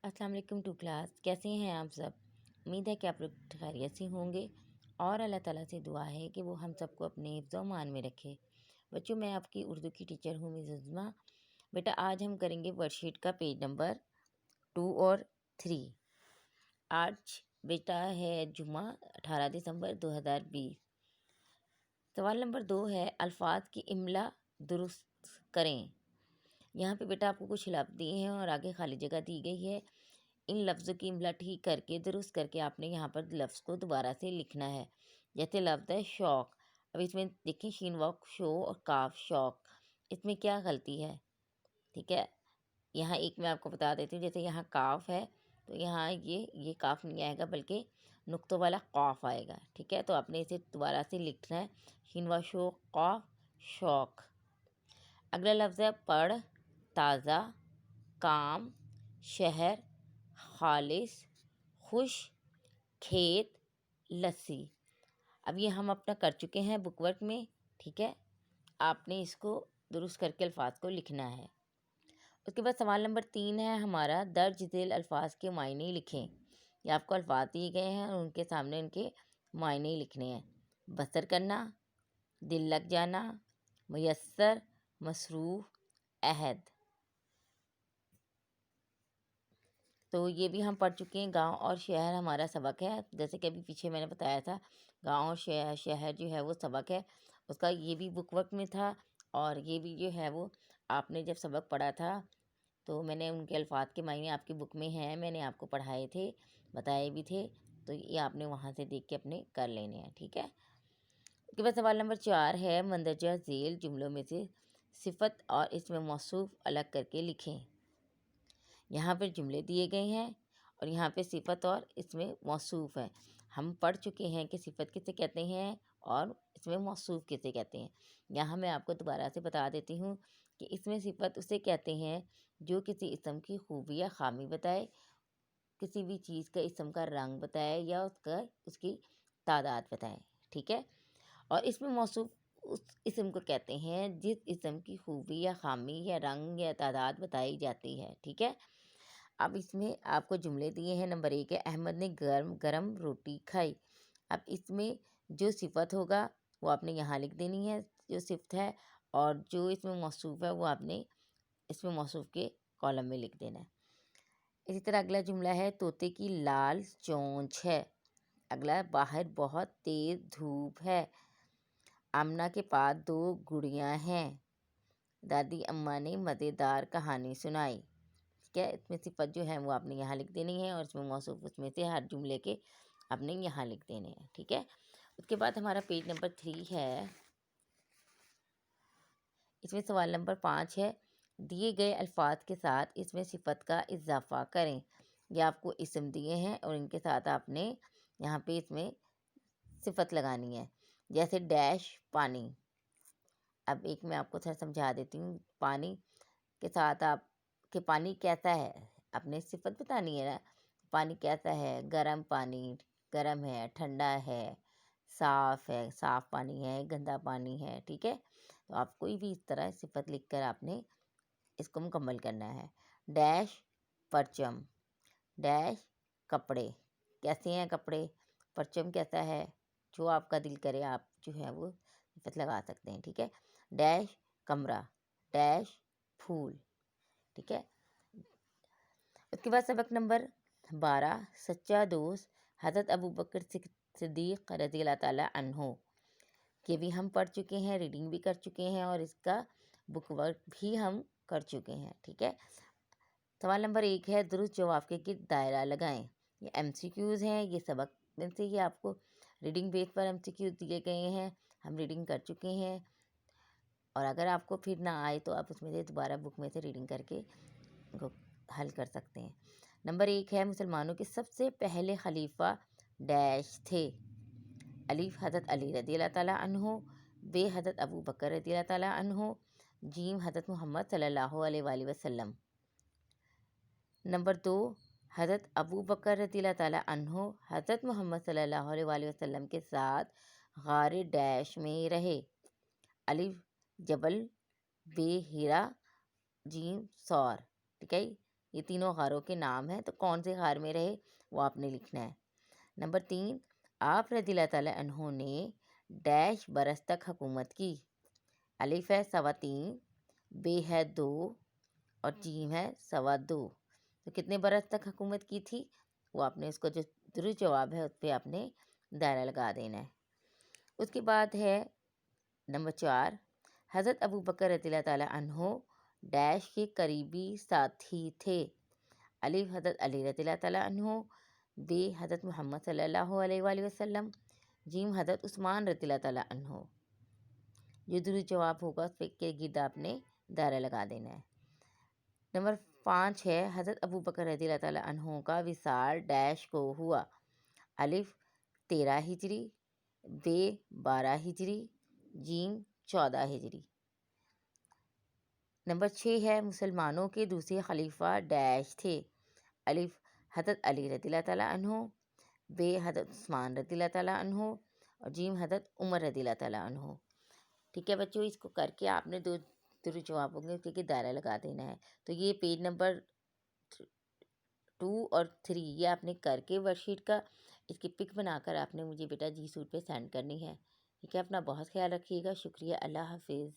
السلام علیکم to class, کیسے ہیں آپ سب؟ امید ہے کہ آپ لوگ خیریت سے ہوں گے اور اللہ تعالیٰ سے دعا ہے کہ وہ ہم سب کو اپنے حفظ و امان میں رکھے۔ بچوں، میں آپ کی اردو کی ٹیچر ہوں مس عظمیٰ۔ بیٹا، آج ہم کریں گے ورک شیٹ کا پیج نمبر 2 اور 3۔ آج بیٹا ہے جمعہ 18 دسمبر 2020۔ سوال نمبر 2 ہے الفاظ کی املا درست کریں۔ یہاں پہ بیٹا آپ کو کچھ لفظ دیے ہیں اور آگے خالی جگہ دی گئی ہے۔ ان لفظوں کی املا ٹھیک کر کے درست کر کے آپ نے یہاں پر لفظ کو دوبارہ سے لکھنا ہے۔ جیسے لفظ ہے شوق، اب اس میں دیکھیں شین واک شو اور کاف شوق، اس میں کیا غلطی ہے؟ ٹھیک ہے، یہاں ایک میں آپ کو بتا دیتی ہوں، جیسے یہاں کاف ہے تو یہاں یہ کاف نہیں آئے گا بلکہ نقطوں والا قاف آئے گا۔ ٹھیک ہے، تو آپ نے اسے دوبارہ سے لکھنا ہے، شین وا شو قاف شوق۔ اگلا لفظ ہے پڑھ، تازہ، کام، شہر، خالص، خوش، کھیت، لسی۔ اب یہ ہم اپنا کر چکے ہیں بک ورک میں۔ ٹھیک ہے، آپ نے اس کو درست کر کے الفاظ کو لکھنا ہے۔ اس کے بعد سوال نمبر 3 ہے ہمارا درج ذیل الفاظ کے معنی لکھیں۔ یہ آپ کو الفاظ دیے گئے ہیں اور ان کے سامنے ان کے معنی لکھنے ہیں۔ بسر کرنا، دل لگ جانا، میسر، مصروف، عہد۔ تو یہ بھی ہم پڑھ چکے ہیں۔ گاؤں اور شہر ہمارا سبق ہے، جیسے کہ ابھی پیچھے میں نے بتایا تھا، گاؤں اور شہر جو ہے وہ سبق ہے، اس کا یہ بھی بک ورک میں تھا اور یہ بھی جو ہے وہ آپ نے جب سبق پڑھا تھا تو میں نے ان کے الفاظ کے معنی آپ کی بک میں ہیں، میں نے آپ کو پڑھائے تھے، بتائے بھی تھے، تو یہ آپ نے وہاں سے دیکھ کے اپنے کر لینے ہیں۔ ٹھیک ہے، اس کے بعد سوال نمبر 4 ہے مندرجہ ذیل جملوں میں سے صفت اور اس میں موصوف الگ کر کے لکھیں۔ یہاں پہ جملے دیے گئے ہیں اور یہاں پہ صفت اور اس میں موصوف ہے۔ ہم پڑھ چکے ہیں کہ صفت کسے کہتے ہیں اور اس میں موصوف کسے کہتے ہیں۔ یہاں میں آپ کو دوبارہ سے بتا دیتی ہوں کہ اس میں صفت اسے کہتے ہیں جو کسی اسم کی خوبی یا خامی بتائے، کسی بھی چیز کا اسم کا رنگ بتائے یا اس کی تعداد بتائے۔ ٹھیک ہے، اور اس میں موصوف اس اسم کو کہتے ہیں جس اسم کی خوبی یا خامی یا رنگ یا تعداد بتائی جاتی ہے۔ ٹھیک ہے، اب اس میں آپ کو جملے دیے ہیں۔ نمبر 1 ہے احمد نے گرم گرم روٹی کھائی۔ اب اس میں جو صفت ہوگا وہ آپ نے یہاں لکھ دینی ہے جو صفت ہے، اور جو اس میں موصوف ہے وہ آپ نے اس میں موصوف کے کالم میں لکھ دینا ہے۔ اسی طرح اگلا جملہ ہے طوطے کی لال چونچ ہے۔ اگلا باہر بہت تیز دھوپ ہے۔ آمنہ کے پاس 2 گڑیاں ہیں۔ دادی اماں نے مزیدار کہانی سنائی۔ ٹھیک ہے، اس میں صفت جو ہے وہ آپ نے یہاں لکھ دینی ہے اور اس میں موصوف اس میں سے ہر جملے کے آپ نے یہاں لکھ دینے ہیں۔ ٹھیک ہے، اس کے بعد ہمارا پیج نمبر 3 ہے، اس میں سوال نمبر 5 ہے دیے گئے الفاظ کے ساتھ اس میں صفت کا اضافہ کریں۔ یہ آپ کو اسم دیے ہیں اور ان کے ساتھ آپ نے یہاں پہ اس میں صفت لگانی ہے، جیسے ڈیش پانی۔ اب ایک میں آپ کو تھوڑا سمجھا دیتی ہوں، پانی کے ساتھ آپ کہ پانی کیسا ہے، اپنے صفت بتانی ہے نا، پانی کیسا ہے، گرم پانی، گرم ہے، ٹھنڈا ہے، صاف پانی ہے، گندا پانی ہے۔ ٹھیک ہے، تو آپ کوئی بھی اس طرح صفت لکھ کر آپ نے اس کو مکمل کرنا ہے۔ ڈیش پرچم، ڈیش کپڑے، کیسے ہیں کپڑے، پرچم کیسا ہے، جو آپ کا دل کرے آپ جو ہے وہ صفت لگا سکتے ہیں۔ ٹھیک ہے، ڈیش کمرہ، ڈیش پھول۔ ٹھیک ہے، اس کے بعد سبق نمبر 12 سچا دوست حضرت ابوبکر صدیق رضی اللہ تعالیٰ عنہ، یہ بھی ہم پڑھ چکے ہیں، ریڈنگ بھی کر چکے ہیں اور اس کا بک ورک بھی ہم کر چکے ہیں۔ ٹھیک ہے، سوال نمبر 1 ہے درست جواب کے گرد دائرہ لگائیں۔ یہ ایم سی کیوز ہیں، یہ سبق میں سے یہ آپ کو ریڈنگ بیس پر ایم سی کیوز دیے گئے ہیں، ہم ریڈنگ کر چکے ہیں، اور اگر آپ کو پھر نہ آئے تو آپ اس میں سے دوبارہ بک میں سے ریڈنگ کر کے حل کر سکتے ہیں۔ نمبر 1 ہے مسلمانوں کے سب سے پہلے خلیفہ ڈیش تھے۔ الف حضرت علی رضی اللہ تعالیٰ عنہ، ب حضرت ابو بکر رضی اللہ تعالیٰ عنہ، جیم حضرت محمد صلی اللہ علیہ وآلہ وسلم۔ نمبر 2 حضرت ابو بکر رضی اللہ تعالیٰ عنہ حضرت محمد صلی اللہ علیہ وآلہ وسلم کے ساتھ غار ڈیش میں رہے۔ الف جبل، ب ہیرا، جیم سور۔ ٹھیک ہے، یہ تینوں غاروں کے نام ہیں، تو کون سے غار میں رہے وہ آپ نے لکھنا ہے۔ نمبر 3، آپ رضی اللہ تعالیٰ عنہ نے ڈیش برس تک حکومت کی۔ الف ہے 3.25، بے ہے 2 اور جیم ہے 2.25۔ تو کتنے برس تک حکومت کی تھی وہ آپ نے اس کو جو درست جواب ہے اس پہ آپ نے دائرہ لگا دینا ہے۔ اس کے بعد ہے نمبر 4، حضرت ابو بکر رضی اللہ تعالیٰ عنہ ڈیش کے قریبی ساتھی تھے۔ الف حضرت علی رضی اللہ تعالیٰ عنہ، بے حضرت محمد صلی اللہ علیہ وآلہ وسلم، جیم حضرت عثمان رضی اللہ تعالیٰ عنہ۔ جو درست جواب ہوگا اس پہ کے گرد آپ نے دائرہ لگا دینا ہے۔ نمبر 5 ہے حضرت ابو بکر رضی اللہ تعالیٰ عنہ کا وصال ڈیش کو ہوا۔ الف 13 ہجری، بے 12 ہجری، جیم 14 ہجری۔ نمبر 6 ہے مسلمانوں کے دوسرے خلیفہ ڈیش تھے۔ الف حضرت علی رضی اللہ تعالیٰ عنہ، بے حضرت عثمان رضی اللہ تعالیٰ عنہ اور جیم حضرت عمر رضی اللہ تعالیٰ عنہ۔ ٹھیک ہے بچوں، اس کو کر کے آپ نے دو درست جواب ہوں گے کیونکہ دائرہ لگا دینا ہے۔ تو یہ پیج نمبر 2 اور 3 یہ آپ نے کر کے ورک شیٹ کا اس کی پک بنا کر آپ نے مجھے بیٹا جی سوٹ پہ سینڈ کرنی ہے۔ ٹھیک ہے، اپنا بہت خیال رکھیے گا۔ شکریہ، اللہ حافظ۔